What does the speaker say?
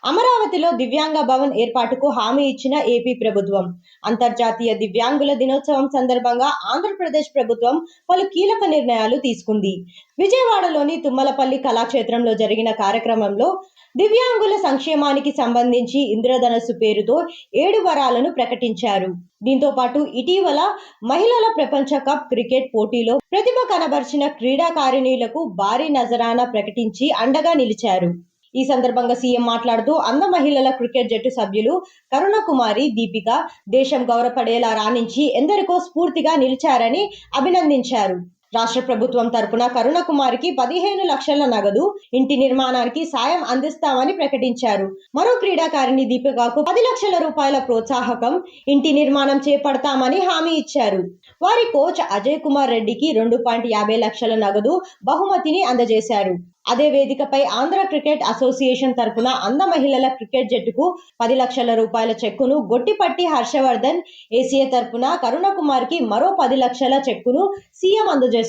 అమరావతిలో దివ్యాంగ భవన్ ఏర్పాటుకు హామీ ఇచ్చిన ఏపీ ప్రభుత్వం. అంతర్జాతీయ దివ్యాంగుల దినోత్సవం సందర్భంగా ఆంధ్రప్రదేశ్ ప్రభుత్వం పలు కీలక నిర్ణయాలు తీసుకుంది. విజయవాడలోని తుమ్మలపల్లి కళాక్షేత్రంలో జరిగిన కార్యక్రమంలో దివ్యాంగుల సంక్షేమానికి సంబంధించి ఇంద్రధనస్సు పేరుతో 7 వరాలను ప్రకటించారు. దీంతో పాటు ఇటీవల మహిళల ప్రపంచ కప్ క్రికెట్ పోటీలో ప్రతిభ కనబర్చిన క్రీడాకారిణులకు భారీ నజరానా ప్రకటించి అండగా నిలిచారు. ఈ సందర్భంగా సీఎం మాట్లాడుతూ అంధ మహిళల క్రికెట్ జట్టు సభ్యులు కరుణకుమారి, దీపిక దేశం గౌరవపడేలా రాణించి ఎందరికో స్ఫూర్తిగా నిలిచారని అభినందించారు. రాష్ట్ర ప్రభుత్వం తరపున కరుణకుమారికి 15 లక్షల నగదు, ఇంటి నిర్మాణానికి సాయం అందిస్తామని ప్రకటించారు. మరో క్రీడాకారిణి దీపికకు 10 లక్షల రూపాయల ప్రోత్సాహకం, ఇంటి నిర్మాణం చేపడతామని హామీ ఇచ్చారు. వారి కోచ్ అజయ్ కుమార్ రెడ్డికి 2.50 లక్షల నగదు బహుమతిని అందజేశారు. అదే వేదికపై ఆంధ్ర క్రికెట్ అసోసియేషన్ తరపున అంధ మహిళల క్రికెట్ జట్టుకు 10 లక్షల రూపాయల చెక్కును గొట్టిపట్టి హర్షవర్ధన్, ఏసీఏ తరపున కరుణకుమార్కి మరో 10 లక్షల చెక్కును సీఎం అందజేశారు.